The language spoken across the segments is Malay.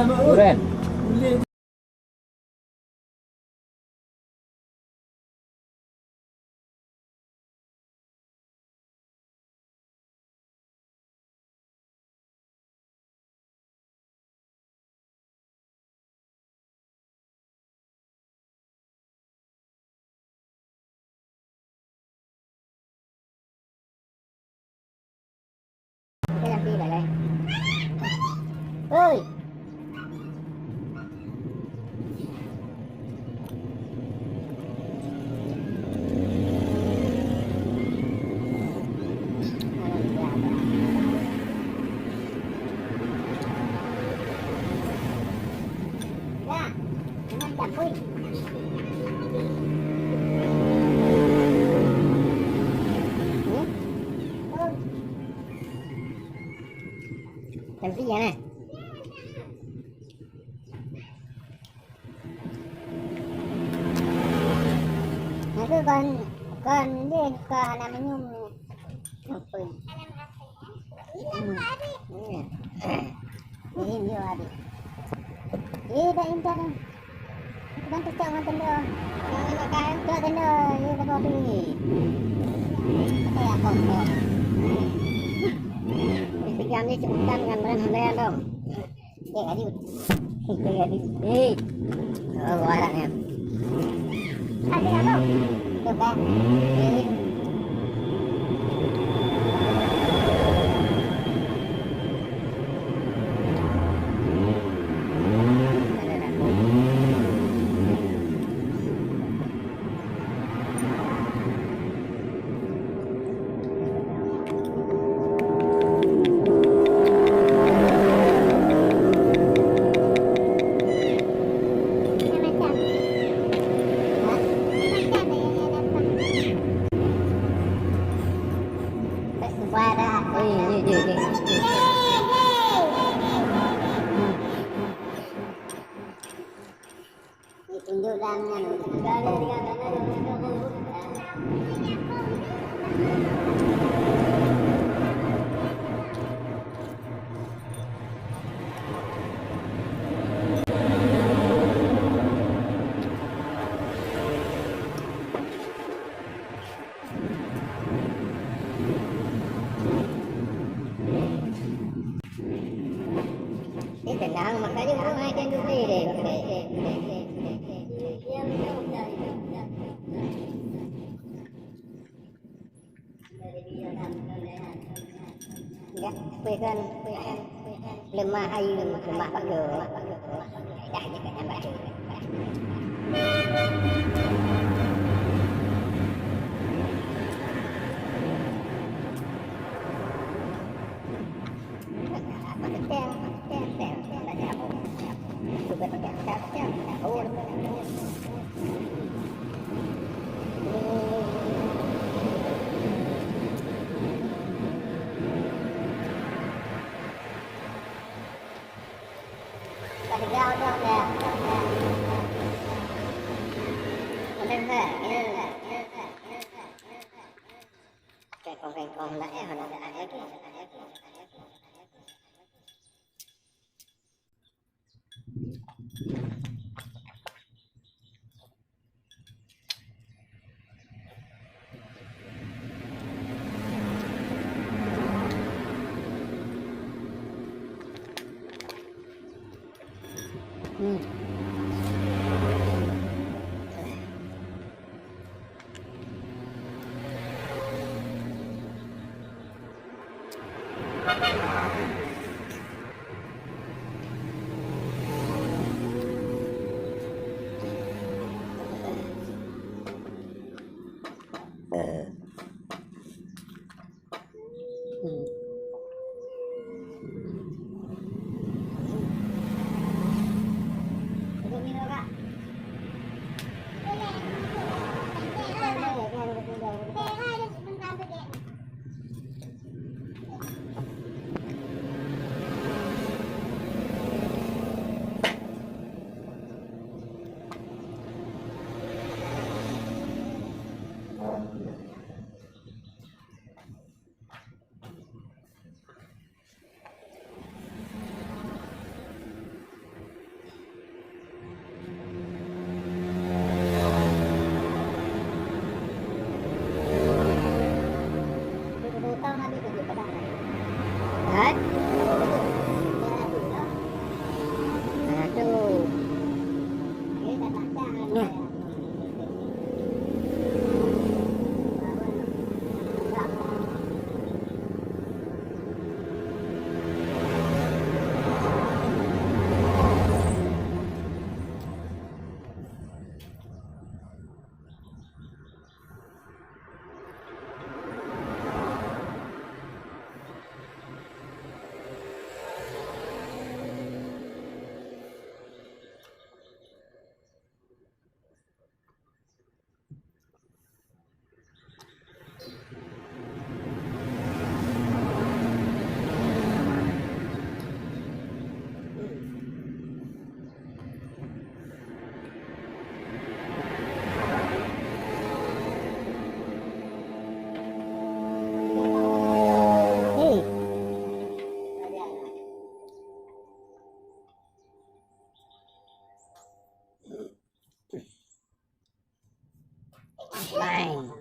Duren. Cái làm gì lại đây? Ơi! Ya, jangan campur. Làm cái gì nè? Nó cứ con đi con làm cái nhung nhung pun. Ini dia ada. Dah indah dah. Kan tu jangan tenda. Jangan nak kan tu tenda. Ia dah bawa ni. Saya kau. Jam ni cepat dengan beran dong. Dia ada. Dia ada. Oh, orangnya. Ada apa? Coba. Qua ra. Tunjuk tangan. Cái tình nào mà cái đứa hai trên đứa đi để quê con lemah ayu lemah pakai dah je kat nampak Giao cho nè. Nên thế, cái con lại hồi nó đã hết rồi. Bang.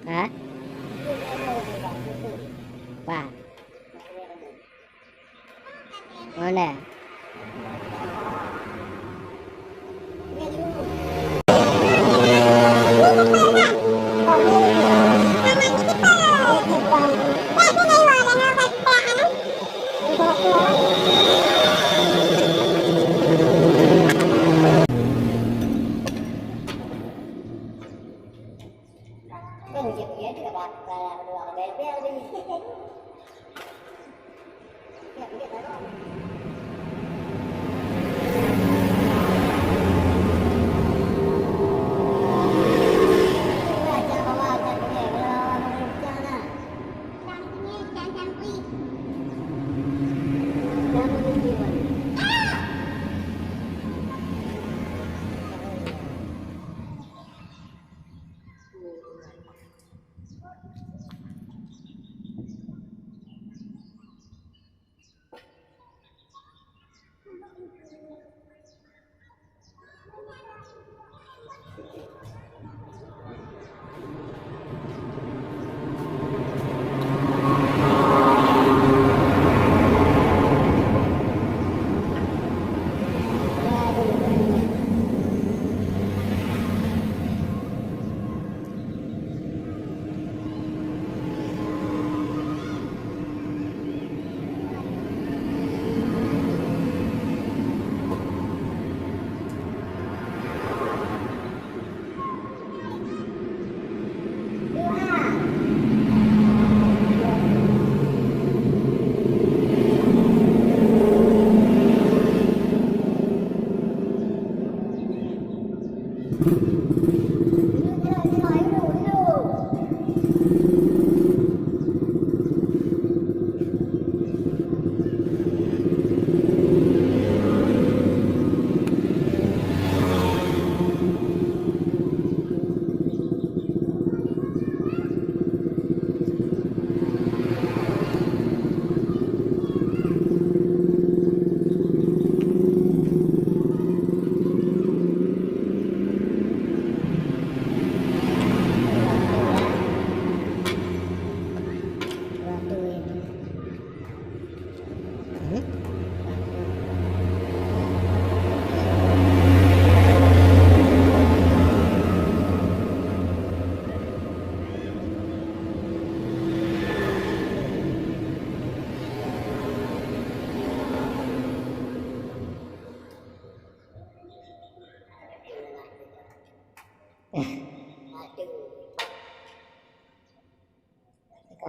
Hả? Wow. Mana?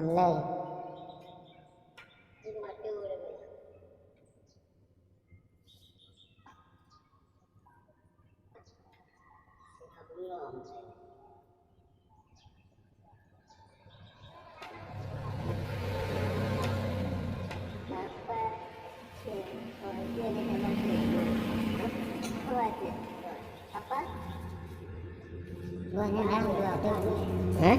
cầm lên hả?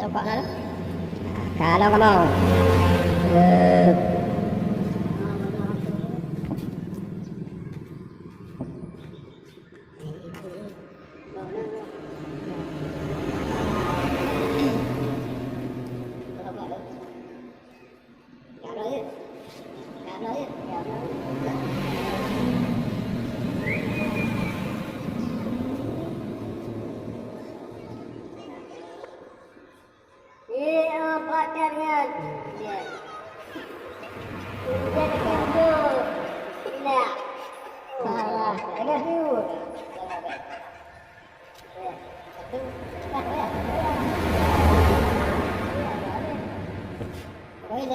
Coba lah. Kalau kamu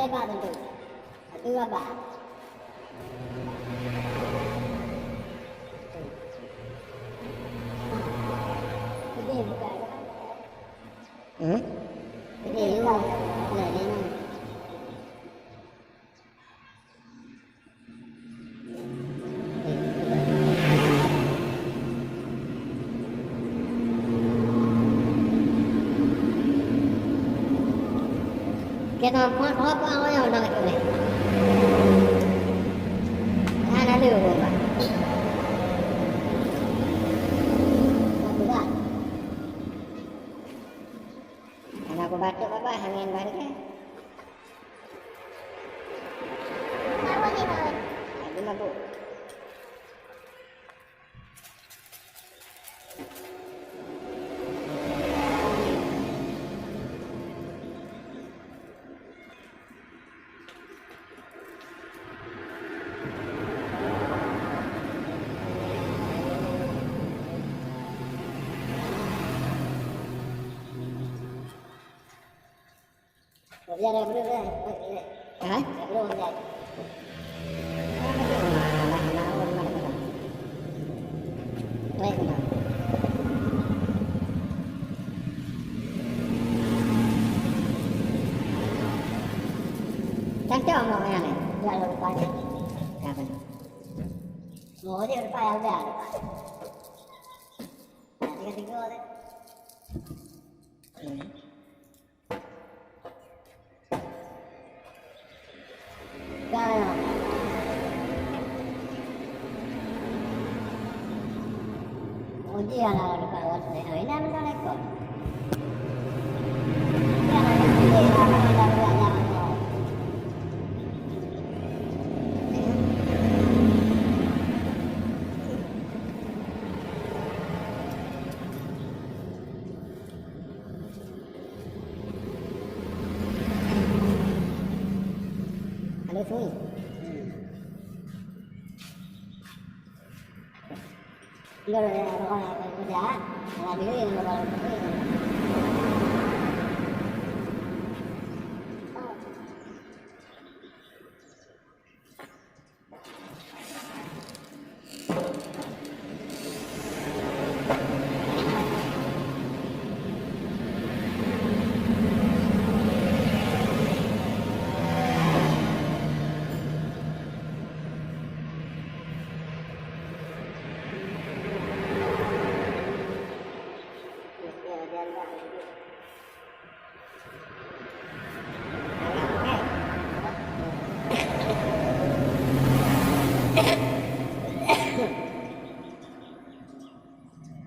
lebar tentu. Satu abah. Ini bukan. Ini juga. Ini. Kita pot awal yang nak ni. Ada dulu pak. Bukan. Anak aku batuk apa? Angin balik ya. Apa ni pak? Ada mabuk. Kerja dah betul dah. Ha? Dah betul kerja. Baik dah. Cantik mau yang ni. Jual lupa ni. Kapan? Mau dia lupa yang dah. Tiga ada. Kaya. Ujian lah lupa waktu ni. Ini apa nak ikut? Ujian lah. Ujian lah. Ada sunyi. Lo orang kerja, orang beli orang beli.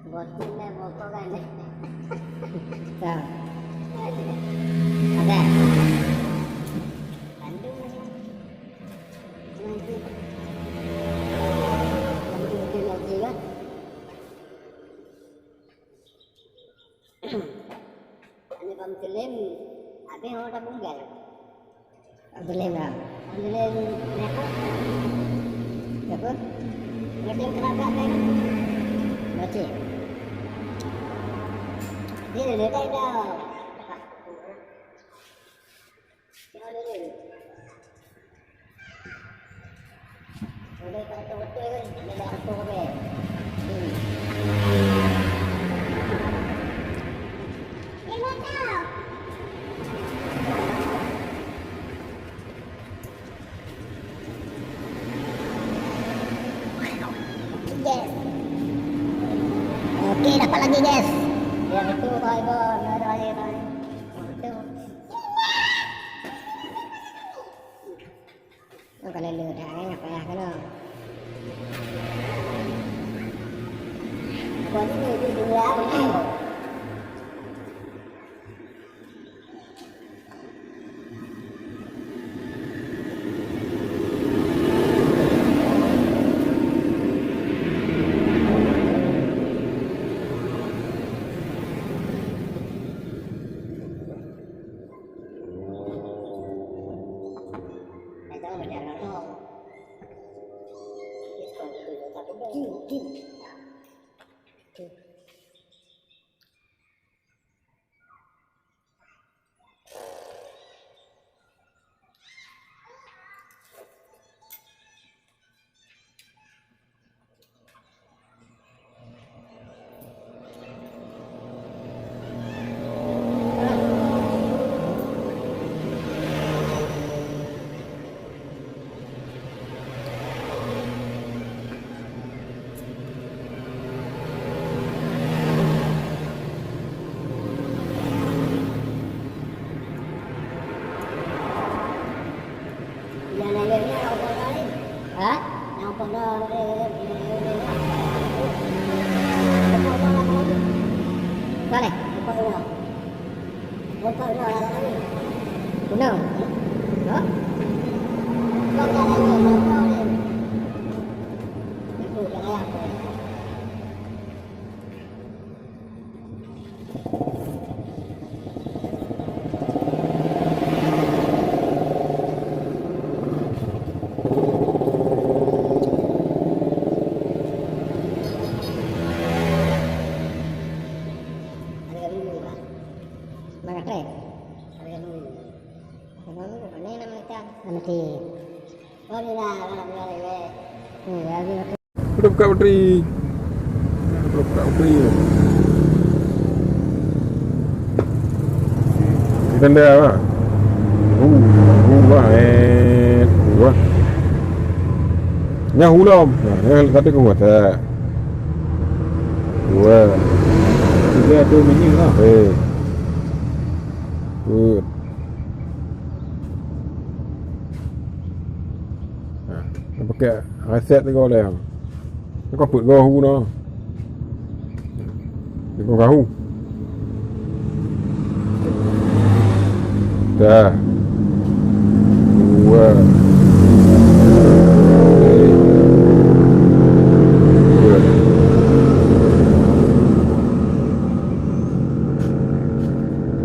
Botnya botol kan? Tahu? Ada. Andu macam nanti. Nanti lagi kan? Ini pembelim. Apa yang orang bunggal? Pembelim lah. Pembelim apa? Apa? Pembelim kenapa kan? Baca. Dia dah dah. Tengok dulu. Sudah kata betul kan? Dia dah betul kan? Yes. Okey, dapat lagi guys. Ya betul toy bon, ada lagi toy. Betul. Nó còn lên lừa thả cái ngập ra cái đó. Có những người đi đường lá cũng hay. mati. Oh ni lah malam ni. Lagi Udah buka bateri. Udah buka bateri. Kita dah apa? Wah, wah. Nya hulam. Nah, kata kau kata. Wah. Dia tu menu lah. Good. Nah, pakai reset tu kau dah. Kau put gahu dah. Kau gahu. Dah. Dua.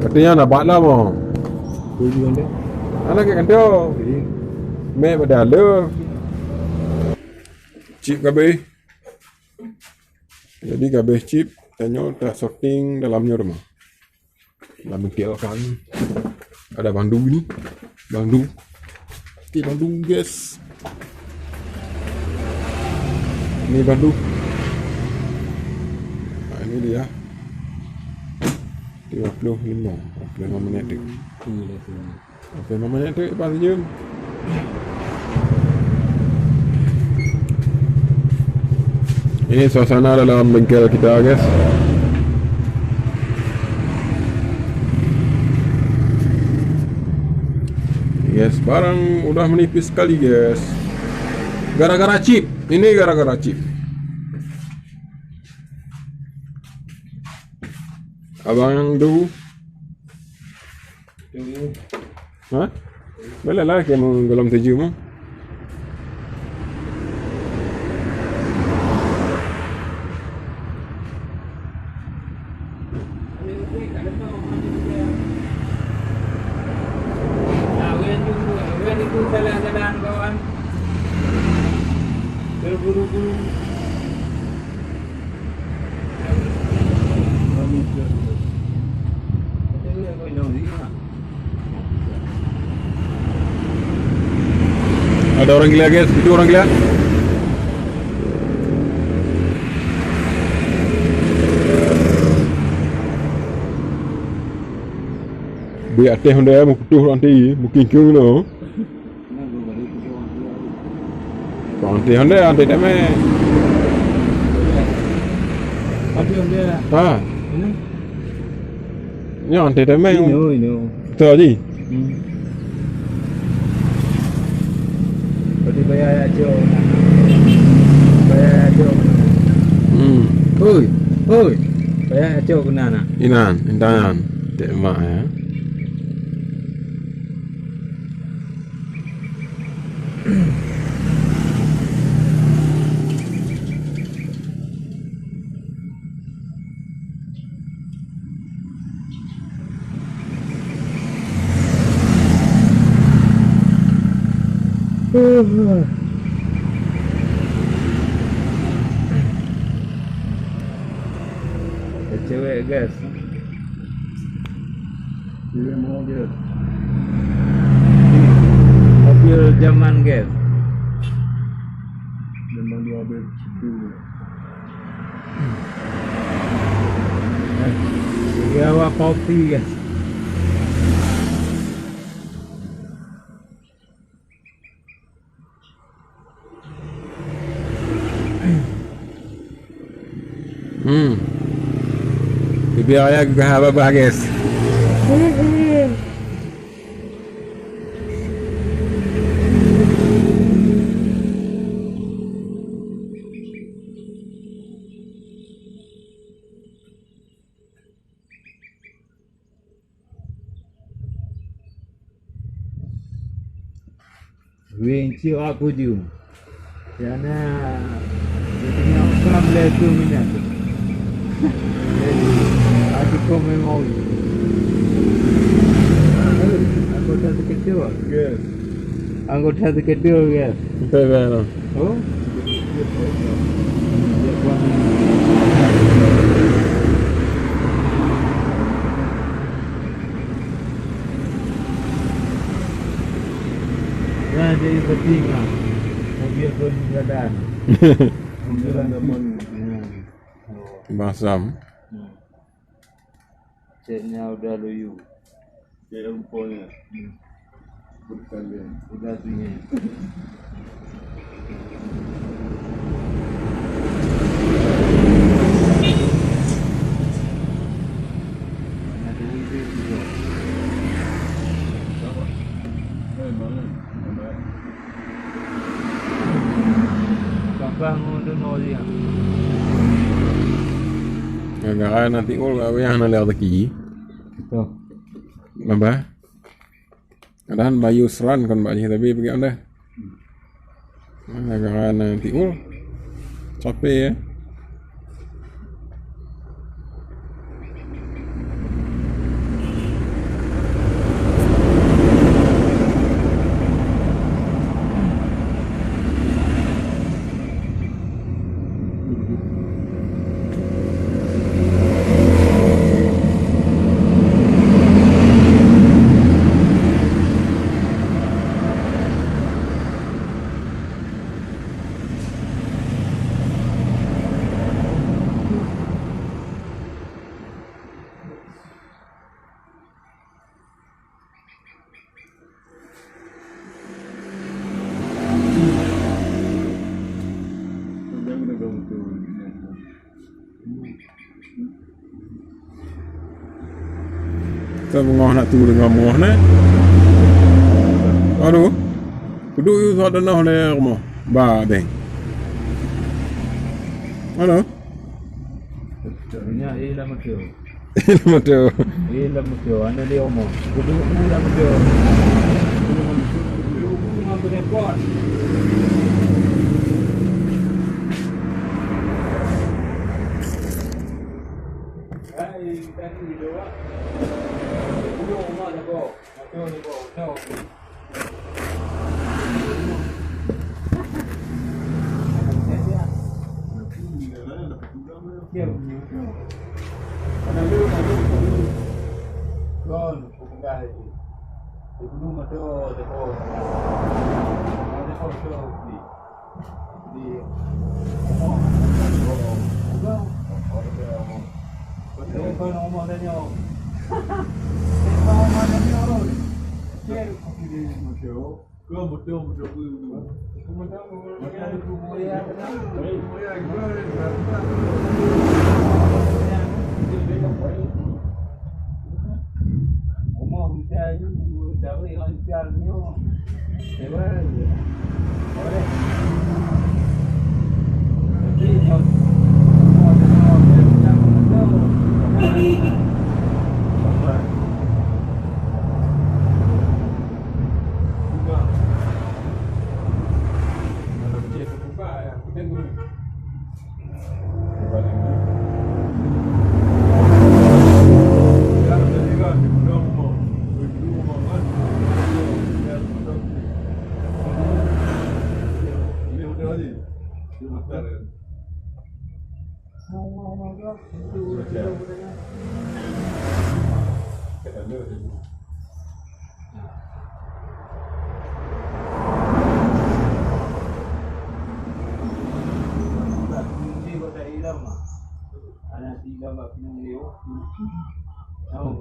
Katanya nak buat lah mo. Tujuan dia. Anak kat kantor. Mek pada ada. Chip kabeh. Jadi kabeh chip tanya dah sorting dalamnya rumah. Dalam bengkel kan. Ada bandu ni. Bandu. Okey bandu guys. Ini bandu. Nah, ini dia. 35 minit tu. Okey, 5 minit tu lepas jam. Ini suasana dalam bengkel kita guys. Yes, barang udah menipis sekali guys. Gara-gara chip. Ini gara-gara chip. Abang tu. Ha? Boleh lah kamu golong 7 mah. Jalan-jalan kawan. Berburu-buru. Ada orang gila guys, itu orang gila. Bi atas Honda mau putus nanti, mungkin kau no. Nanti Honda nanti dah meh. Apa yang dia? Ha. Ini? Ni nanti dah meh. Ini. Betul je. Berarti bayar aja. Bayar aja. Hoi. Hoi. Bayar aja kena nak. Inan, intan. Tak mak ya. Cewek guys. Dia mau dia. Mobil zaman guys. Memang dia habis itu. Dia awak kopi guys. Biar ayah juga apa-apa guys. Wing ciu aku jum. Karena dia orang letu minat. Aku kau memang. Anggota kedua, guys. Anggota kedua, guys. Betul. Oh. Ya, jadi penting lah. Mobil pun keadaan. Mobil zaman. Basam. Ceknya udah loyu. Cek rumpanya. Berkalian. Udah tinggi. Ada ide juga. Bang udah mau dia. Gara-gara nanti ul gawe yang nalar teki. Tuh. Nambah. Kadang bayu seran kan mbak tapi pergi anda. Gara-gara nanti ul capek ya. Kita mengoh nak tu dengan mengoh nak. Aduh. Keduk you tak ada nak le rumah. Ba deng. Aduh. Nya ilah makyo. Nama tu. Ilah makyo ana dia omong. Kudu ilah makyo. Kudu ngambil rekod. Hai, tadi di doa. Kudu omong dah go. Makyo ni go. No. Kon, bukan itu. Itu macam depo. Depo tu di. Oh, bukan. Betul kan omong dia nyo. Omong dia nyo. Cer kopi dia macam. Kau betul tu. Omong dia itu dari lancarnya. Hebat. Boleh.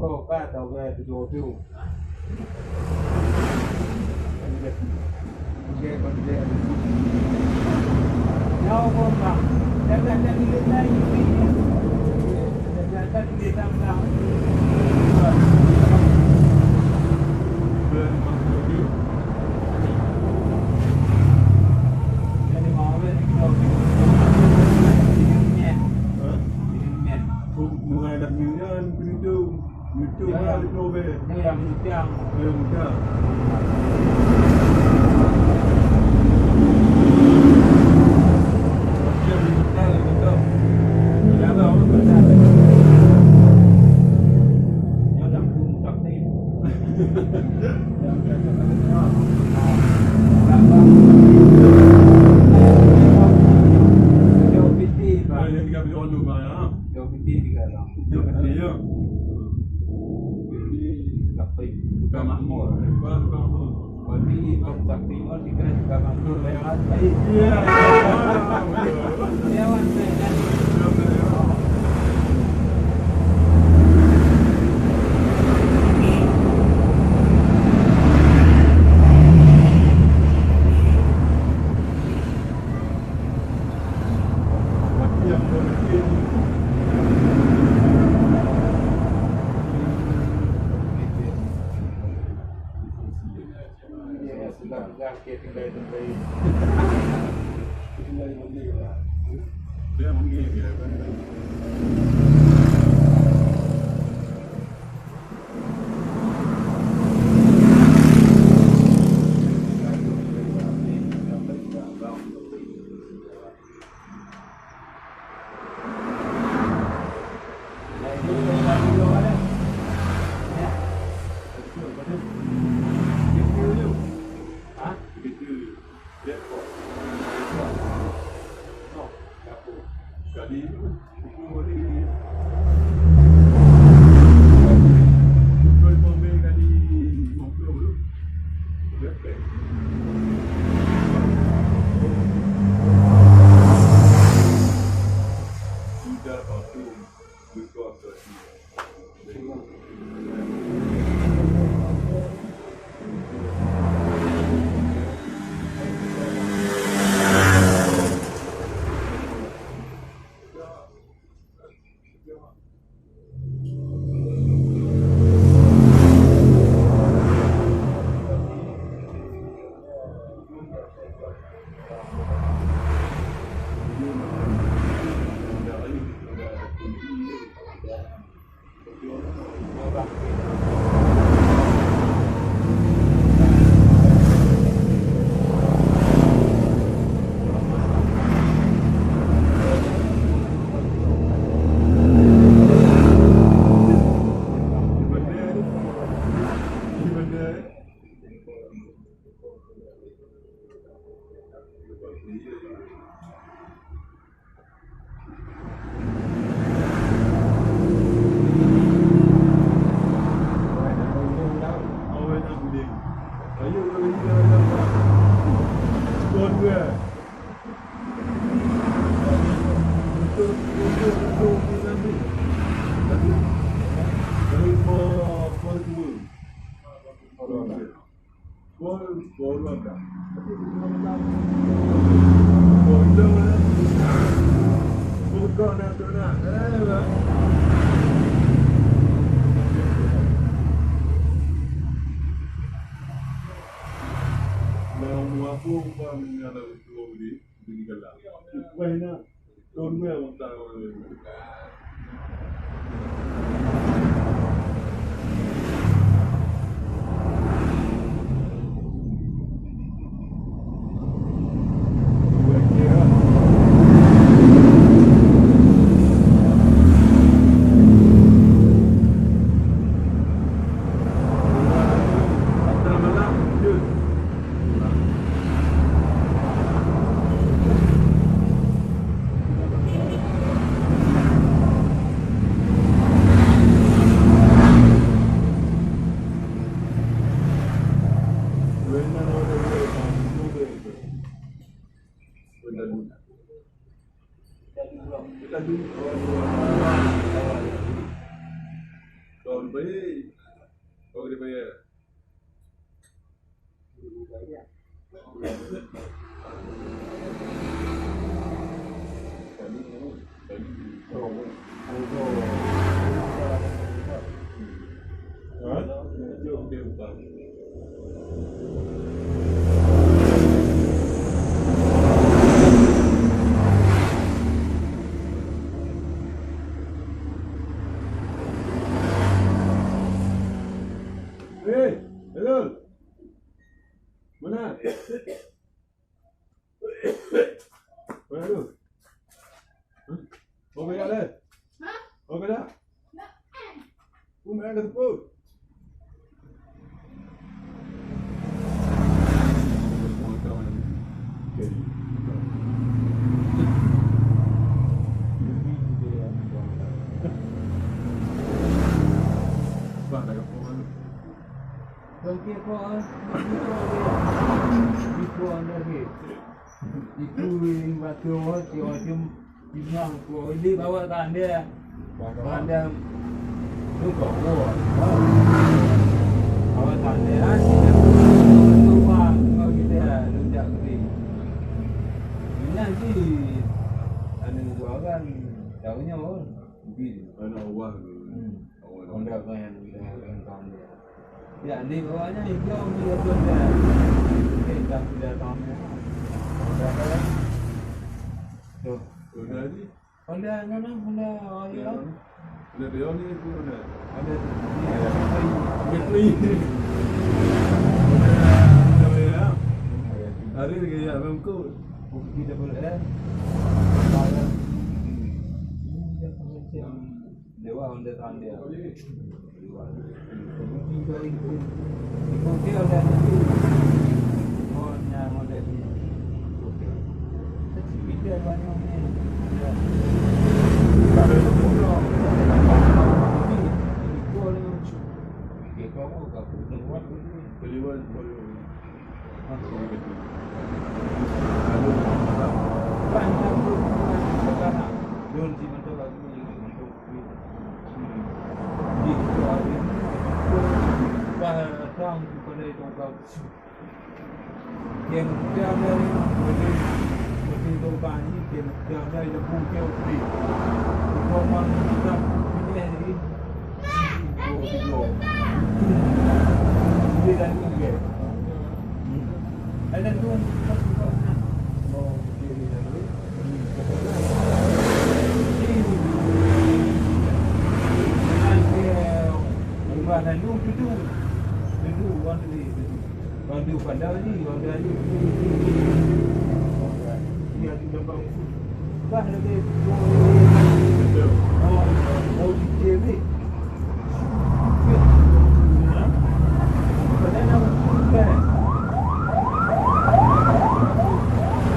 Kau kata orang tu tu. Now go back. Jangan hidup lagi. Jangan hidup sama. Jadi mau menghadap minyan pintu balik Nobel. yang yang Mudah. Bukan makmur. Berarti kau tak terima kita juga mampu lewat. Iya. Lewat kan. Yang mungkin Ya sudah sakit tinggal tempat. dia mungkin ya kan. Kali itu boleh ini. Kalau mau beli kali 50 dulu. Berapa? Sudah waktu berkuat tadi. Okey kau itu anda ni. Itu yang batu macam bilang kau ini bawa tanda. Tanda tu kau. Bawa tanda tu bang kau kita lunjak ni. Nanti anu gua kan tahunya orang begini. Anak awal tu. Honda kan yang tahun dia. Ya, di bawahnya hijau dia Honda. Kita sudah tahu. Honda kan. Tuh, Honda ni. Honda mana? Honda ya. Honda dia ni tu Honda. Ada Bateri. Honda dia. Hari ni ya bangku. bukti double L. Dewa Honda tahun dia. Bukti kau itu. Bukti ada ni. Oh, yang model ni. Kita banyak ni. Ada pula. Keliwan ada tu Bandu pandai ni, pandai ni. Dia di dalam bah lagi. Oh, dia ni. Padahal nak kan.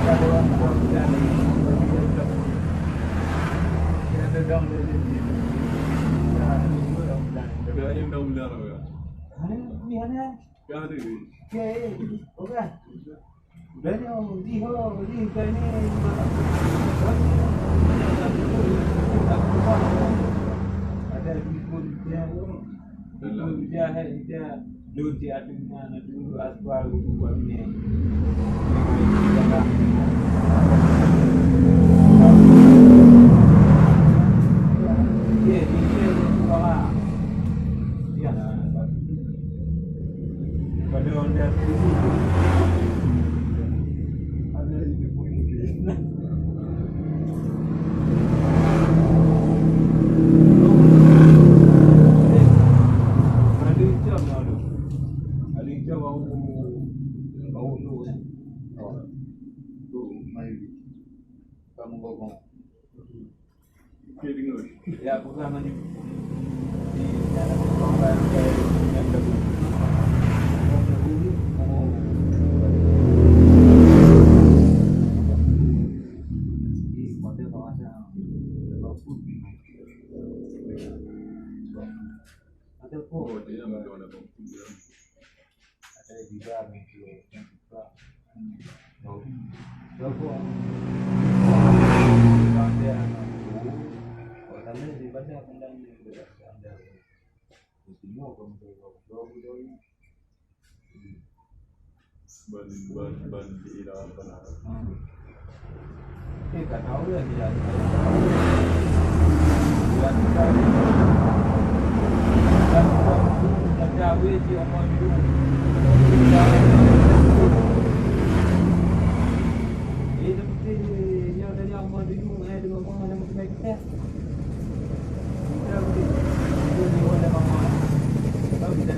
Kalau orang dah ni, dia ada dong dia. Ada yang dah mula dah. Ni mana? Kau ada. Okay, okay. Dan yang di kan ni ada di pun dia dulu dia ada mana dulu asbal buat ni. Pada Honda tu ada di putih. Ada jam lalu. Ada jam bau tu kan. Oh. Tu mari. Kamu gogong. Okey dengar. Ya bukan ni. Di dalam kamar yang ada. Ada pun Oh, dia nak ada bangku dia. ada juga mungkin juga. Lalu ada oh tadi di mana pandang ni ada semua kamu Ban di dalam benar. tak tahu lah dia. Dia dia orang dulu. Ini mesti dia dari orang dulu dengan orang yang mesti kita. Kita mesti dia mama. Tahu kita.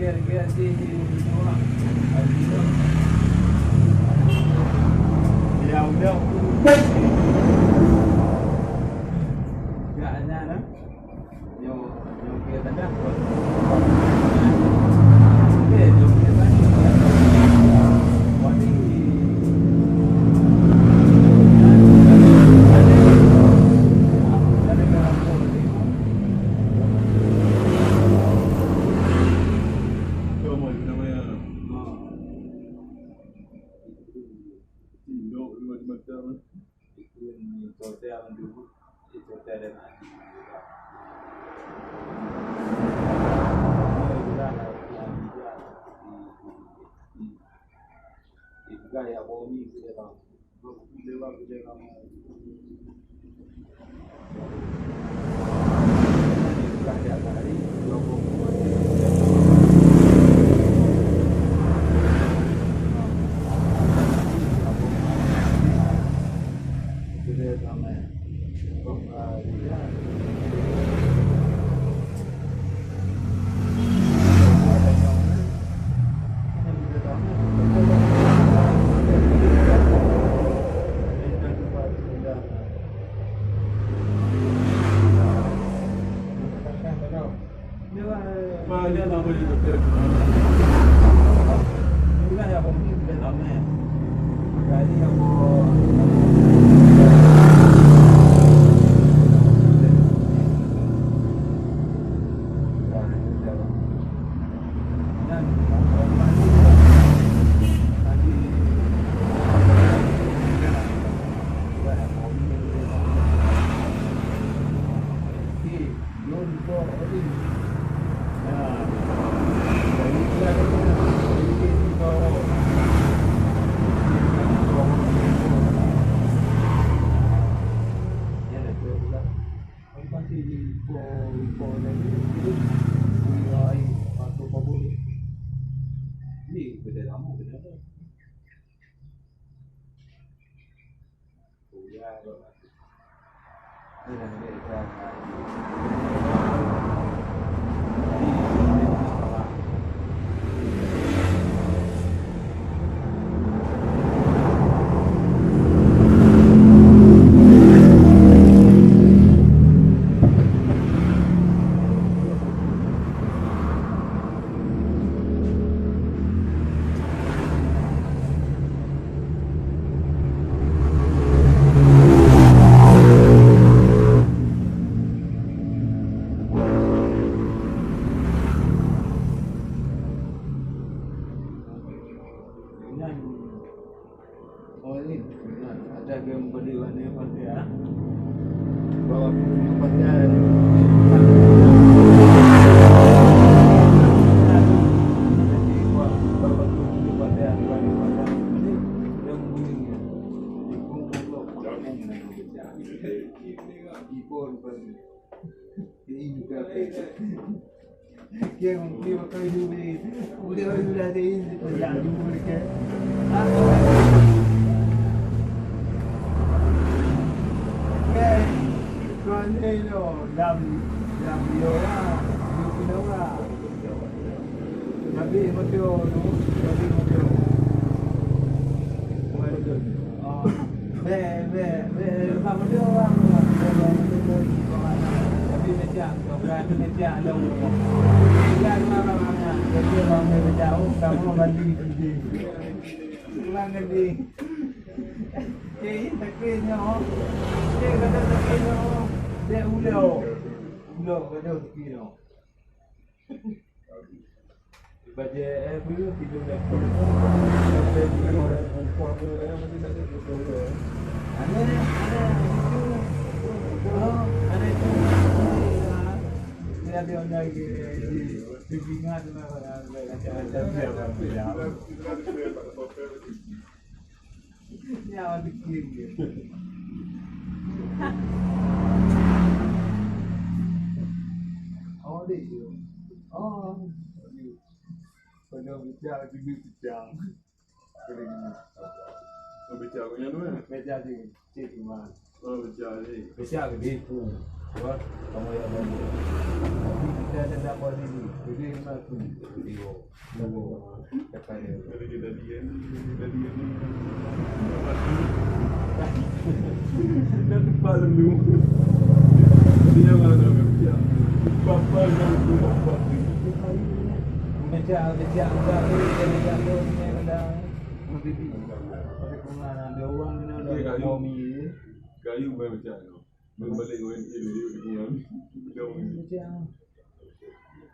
Kira-kira si semua. Ya udah. Gaknya nah. Yo kita dah. Okey, jom kita tanya. Wadi. Gaya bumi kita tahu. Lewat dia kamu. Gaya tadi logo. Kita sama. Dia tak boleh doktor. Juga ya bumi kita tahu. Jadi aku ada game berdua ni pasti ya. Bawa pasti ada. Yang dia pakai duit, udah ada ini, yang duit ke. Con nó làm nhiều là nhiều cái đâu là làm đi mất tiêu đúng làm đi mất tiêu về làm mất tiêu làm đi mấy chả còn ra mấy chả đâu ra mà cái kia mà mấy chả không có làm đi làm cái gì cái kia nhau cái kia nhau để uống cái đâu kia nào bây giờ em biết thì đâu đẹp dia dia lagi di pinggir tu ya ada kiri oh dia oh Pernah bicara juga bicara. Bicara punya tu kan? Bicara je, cik mana? Oh bicara ni. Bicara dia tu. Sebab kamu yang lain. Tapi kita ada dapat ini. Jadi kita tu video. Cakap dia. Tadi kan. Dah lupa dulu. Dia mana dia. Papa yang tu papa. Macam enggak ni ada mesti ada orang ni ada komi Kayu macam tu. Berbalik dengan ini dia dengan macam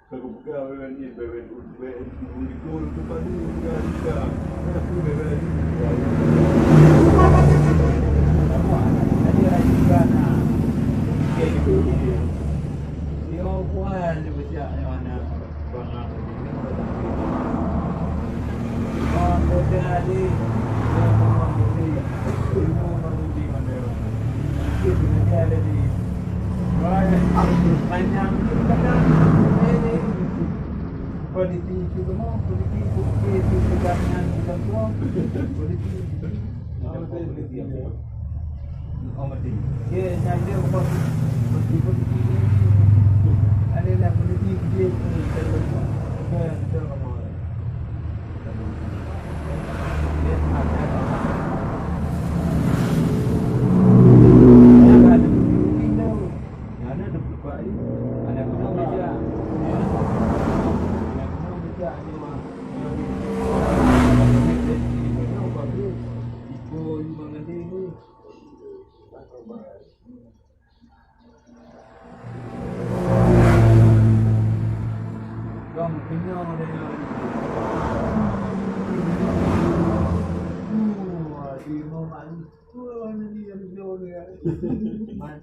kalau buka dengan ni beben gol tu padu bukan kita. Aku beben. apa tadi lagi kan okey gitu dia kuat dia macam mana bangga oh dia tadi dia mau mesti ilmu mesti mana dia ada di banyak kadang ini politik juga mau politik itu sebenarnya kita semua politik mesti dia ada politik ada lah politik dia kita kamu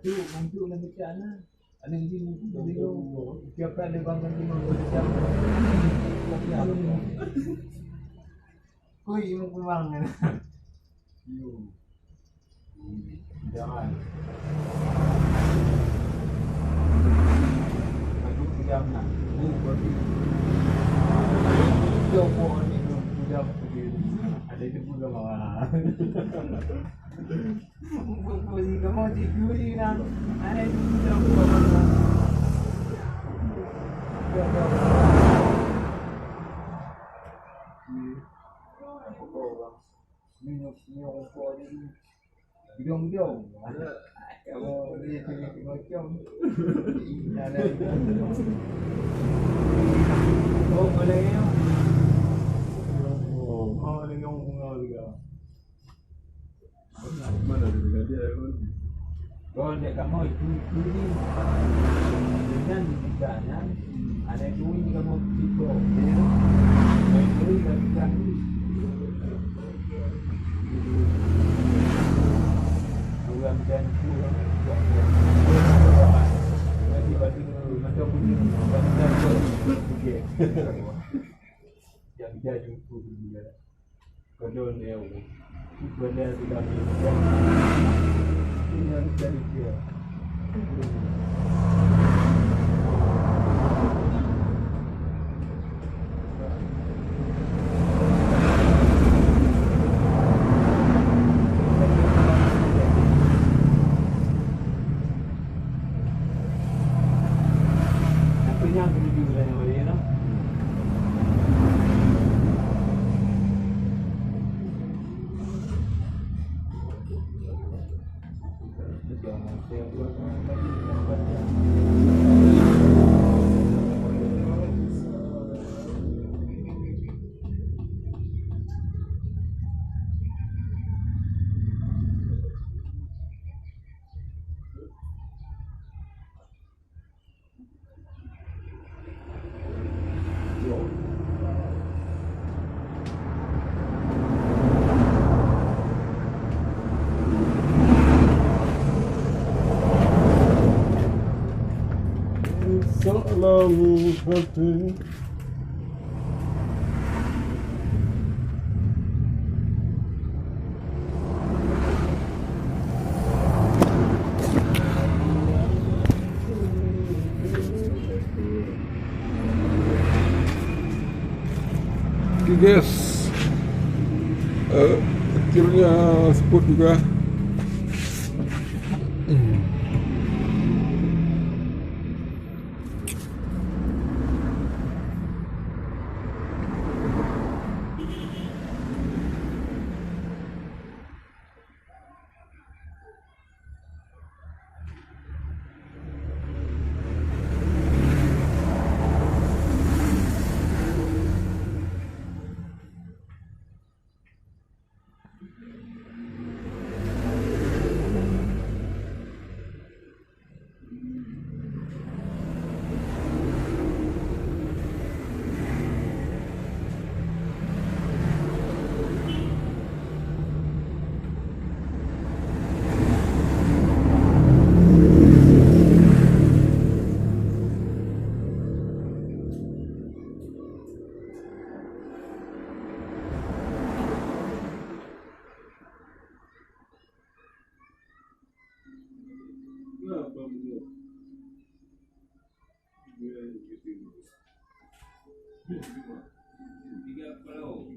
dia mantu nak macam mana ada di video tiap kali bangun di macam koi mau pulang kan jangan aku diam nak berarti jauh ni diam sendiri ada itu pun lah Pupuli kamu dikuri nak ada tidak minum hidung kamu dia cakap macam ada oh boleh ya oh dengan bunga juga mana dia kan. Kalau dia kamu itu ni dengan dikanya ada duit kamu itu itu lagi kan bukan dan pulang bagi macam begini macam okey yang jadi itu dia kalau dia benda sudah dibuat ini harus dari dia yang menuju wilayah Malaysia no? Salamu hati. Okay guys, akhirnya spot juga. menit. Dia gitu. Tiga pulau.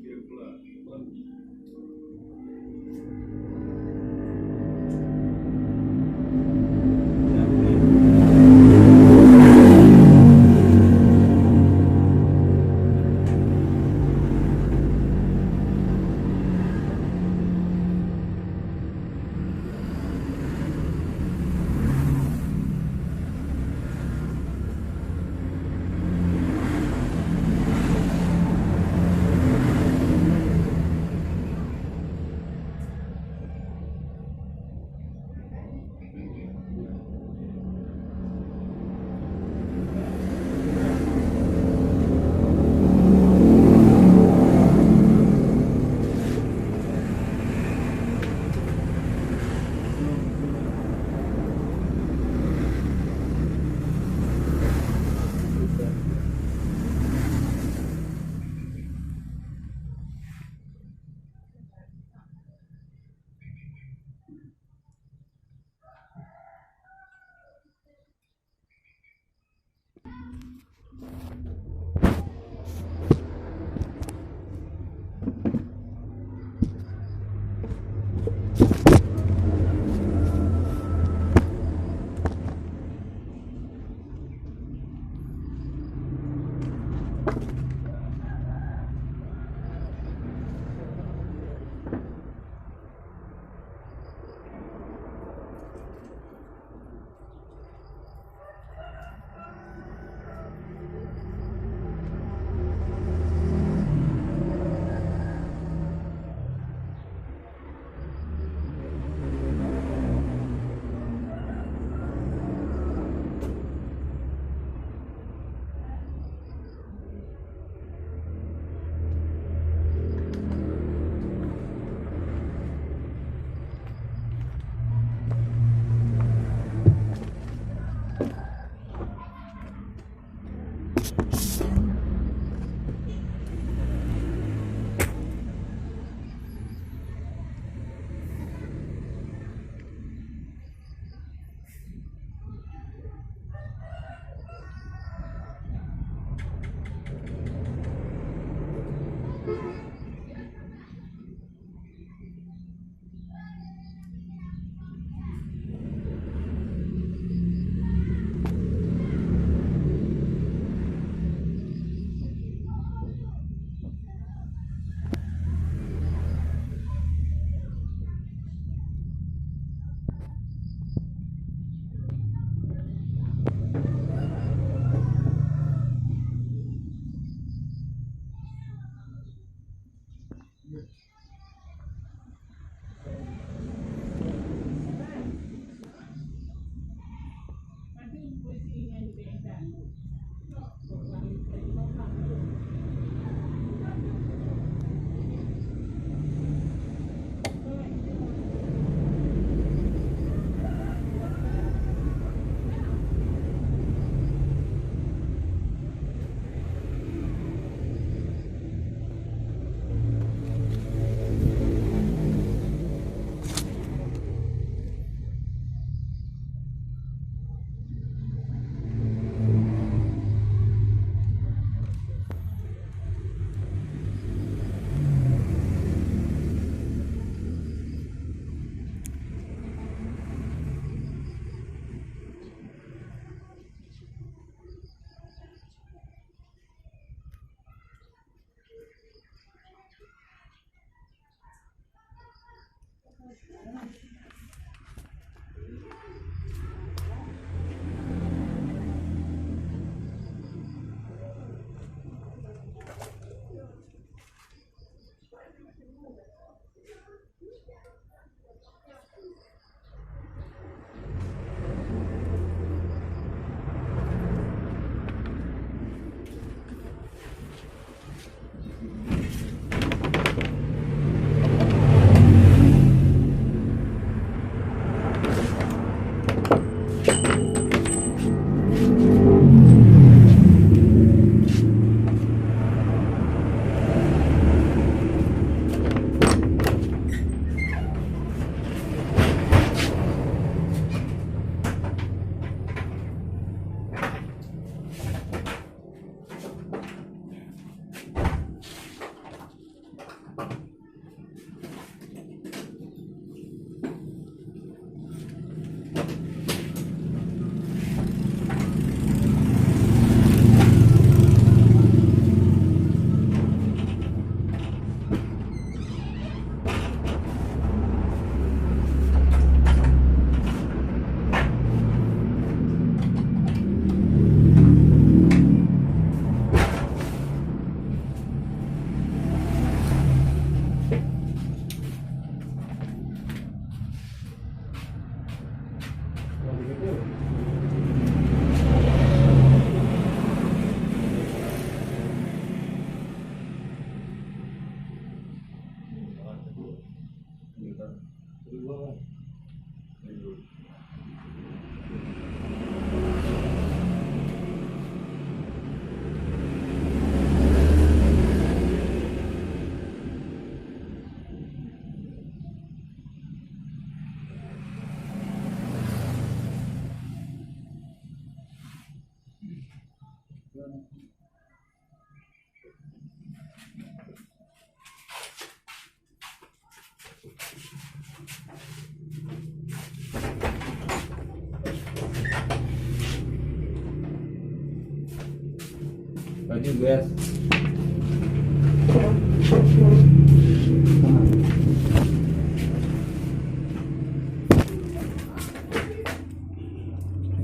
Lagi guys.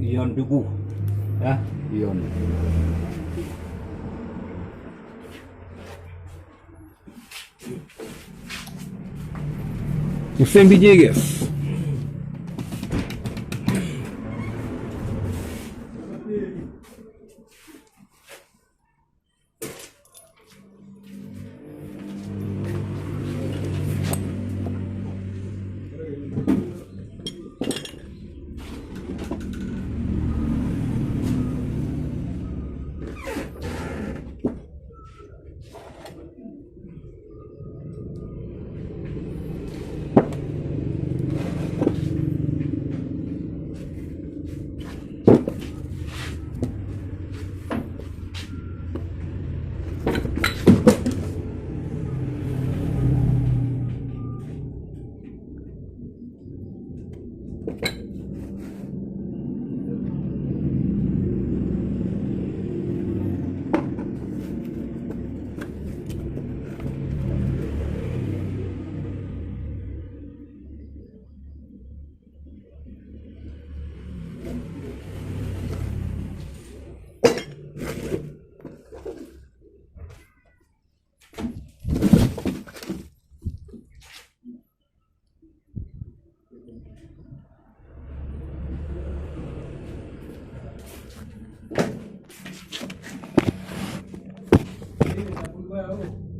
Ion tubuh ya, ion. Mesin DJ guys. Ini tak perlu.